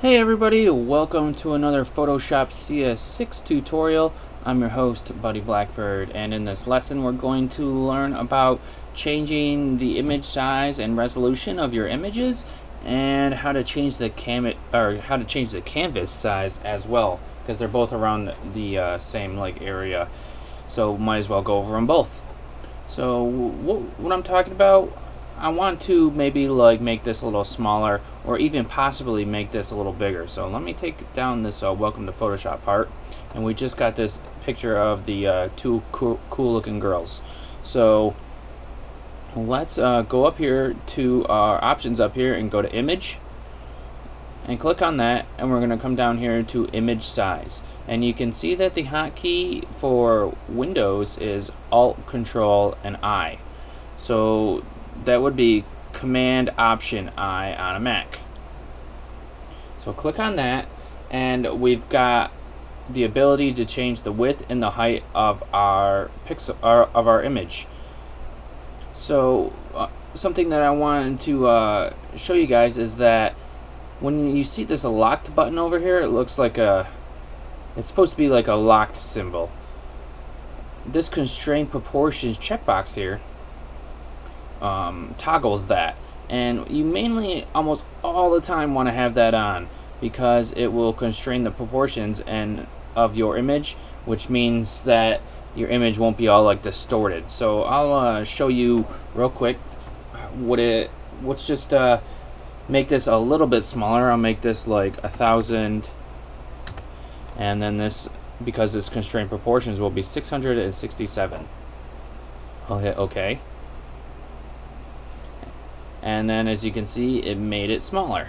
Hey everybody, welcome to another Photoshop CS6 tutorial. I'm your host, Buddy Blackford, and in this lesson we're going to learn about changing the image size and resolution of your images and how to change the canvas size as well, because they're both around the same area. So might as well go over them both. So what I'm talking about, I want to maybe make this a little smaller or even possibly make this a little bigger. So let me take down this welcome to Photoshop part, and we just got this picture of the two cool looking girls. So let's go up here to our options up here and go to image and click on that, and we're going to come down here to image size, and you can see that the hotkey for Windows is Alt, Control, and I. So that would be Command Option I on a Mac. So click on that, and we've got the ability to change the width and the height of our image. So something that I wanted to show you guys is that when you see this locked button over here, it looks like it's supposed to be like a locked symbol. This constraint proportions checkbox here toggles that, and you mainly almost all the time want to have that on because it will constrain the proportions of your image, which means that your image won't be all distorted. So I'll show you real quick let's just make this a little bit smaller. I'll make this like 1,000, and then this, because it's constrained proportions, will be 667. I'll hit OK, and then as you can see, it made it smaller.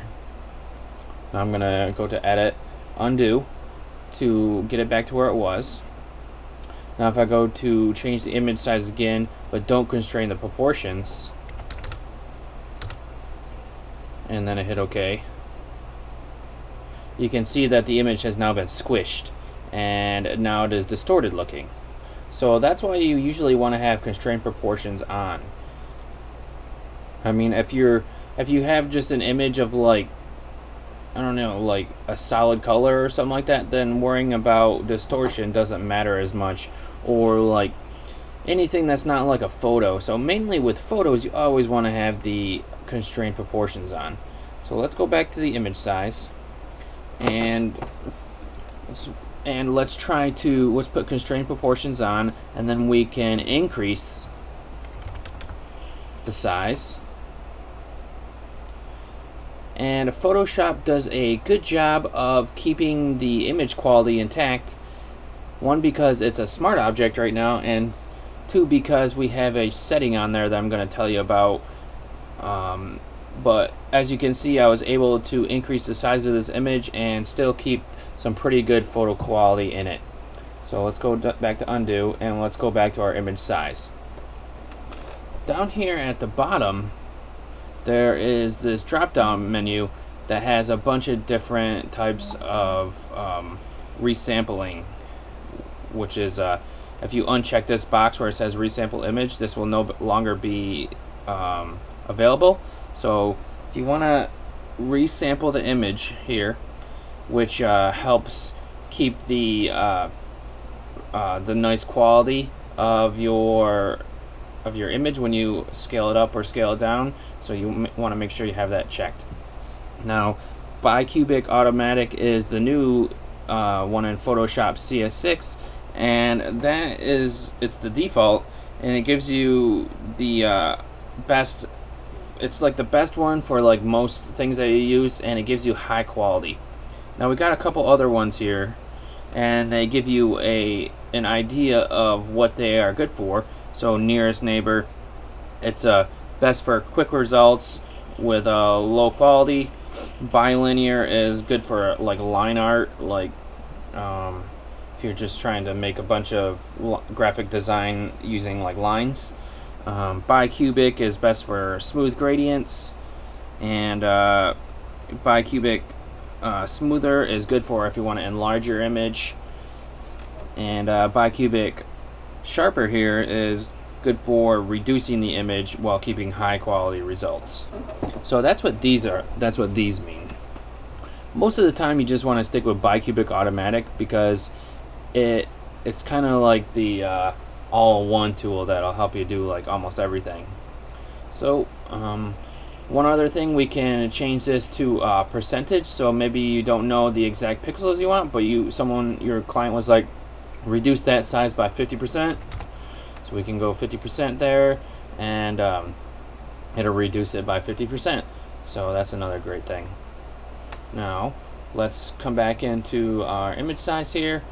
Now I'm gonna go to edit, undo to get it back to where it was. Now if I go to change the image size again, but don't constrain the proportions, and then I hit OK, you can see that the image has now been squished, and now it is distorted looking. So that's why you usually want to have constraint proportions on. I mean, if you have just an image of I don't know, like a solid color or something like that, then worrying about distortion doesn't matter as much, or like anything that's not like a photo. So mainly with photos, you always want to have the constraint proportions on. So let's go back to the image size, and let's put constraint proportions on, and then we can increase the size. And Photoshop does a good job of keeping the image quality intact. One, because it's a smart object right now, and two, because we have a setting on there that I'm going to tell you about. But as you can see, I was able to increase the size of this image and still keep some pretty good photo quality in it. So let's go back to undo, and let's go back to our image size. Down here at the bottom, there is this drop down menu that has a bunch of different types of resampling, which is if you uncheck this box where it says resample image, this will no longer be available. So if you want to resample the image here, which helps keep the nice quality of your image when you scale it up or scale it down, so you want to make sure you have that checked. Now, bicubic automatic is the new one in Photoshop CS6, and it's the default, and it gives you the best. It's like the best one for like most things that you use, and it gives you high quality. Now we got a couple other ones here, and they give you an idea of what they are good for. So nearest neighbor, it's best for quick results with low quality. Bilinear is good for like line art, if you're just trying to make a bunch of graphic design using like lines. Bicubic is best for smooth gradients, and bicubic smoother is good for if you want to enlarge your image, and bicubic sharper here is good for reducing the image while keeping high quality results. So that's what these mean. Most of the time you just want to stick with bicubic automatic because it's kind of like the all-in-one tool that'll help you do like almost everything. So one other thing, we can change this to percentage. So maybe you don't know the exact pixels you want, but your client was like, reduce that size by 50%. So we can go 50% there, and it'll reduce it by 50%. So that's another great thing. Now let's come back into our image size here,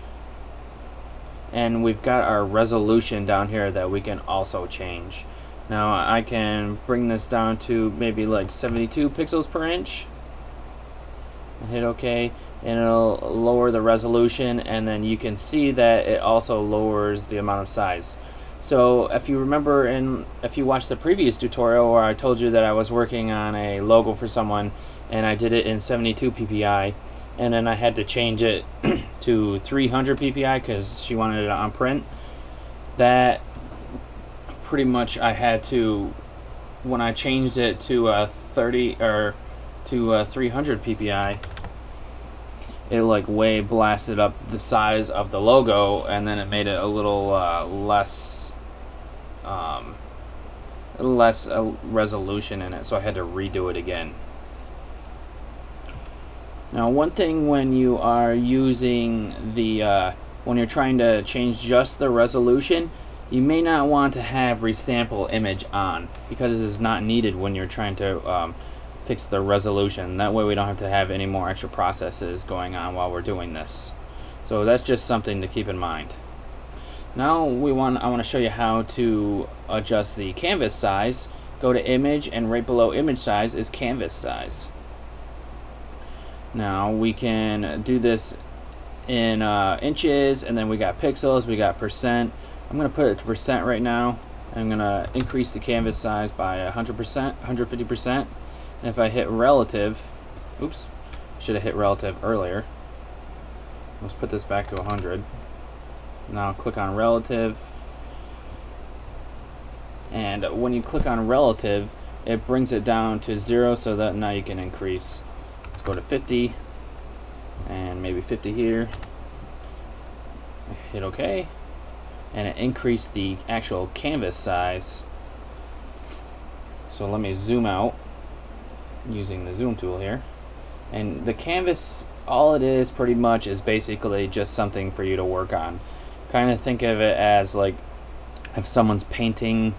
and we've got our resolution down here that we can also change. Now I can bring this down to maybe like 72 pixels per inch and hit OK, and it'll lower the resolution, and then you can see that it also lowers the amount of size. So if you remember, if you watched the previous tutorial where I told you that I was working on a logo for someone and I did it in 72 ppi, and then I had to change it to 300 ppi because she wanted it on print, that pretty much I had to, when I changed it to 300 ppi, it like way blasted up the size of the logo, and then it made it a little less resolution in it, so I had to redo it again. Now one thing when you are using the when you're trying to change just the resolution, you may not want to have resample image on, because it is not needed when you're trying to fix the resolution. That way we don't have to have any more extra processes going on while we're doing this. So that's just something to keep in mind. Now I want to show you how to adjust the canvas size. Go to image, and right below image size is canvas size. Now we can do this in inches, and then we got pixels, we got percent. I'm going to put it to percent right now. I'm going to increase the canvas size by 100%, 150%. And if I hit relative, oops, should have hit relative earlier. Let's put this back to 100. Now click on relative. And when you click on relative, it brings it down to 0, so that now you can increase. Let's go to 50, and maybe 50 here. Hit OK, and it increased the actual canvas size. So let me zoom out using the zoom tool here, and the canvas, all it is pretty much is basically just something for you to work on. Kind of think of it as like if someone's painting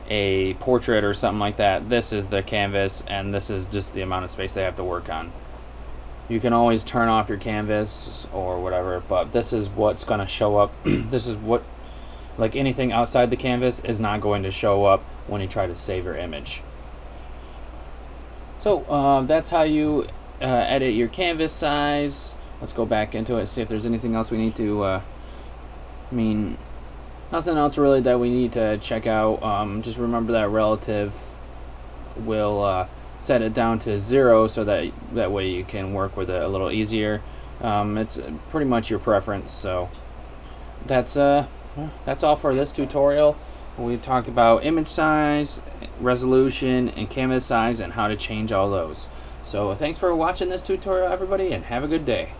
a portrait or something like that. This is the canvas, and this is just the amount of space they have to work on. You can always turn off your canvas or whatever, but this is what's going to show up. This is what, like anything outside the canvas is not going to show up when you try to save your image. So that's how you edit your canvas size. Let's go back into it, see if there's anything else we need to nothing else really that we need to check out. Just remember that relative will set it down to 0, so that way you can work with it a little easier. It's pretty much your preference. So that's all for this tutorial. We talked about image size, resolution, and canvas size, and how to change all those. So thanks for watching this tutorial, everybody, and have a good day.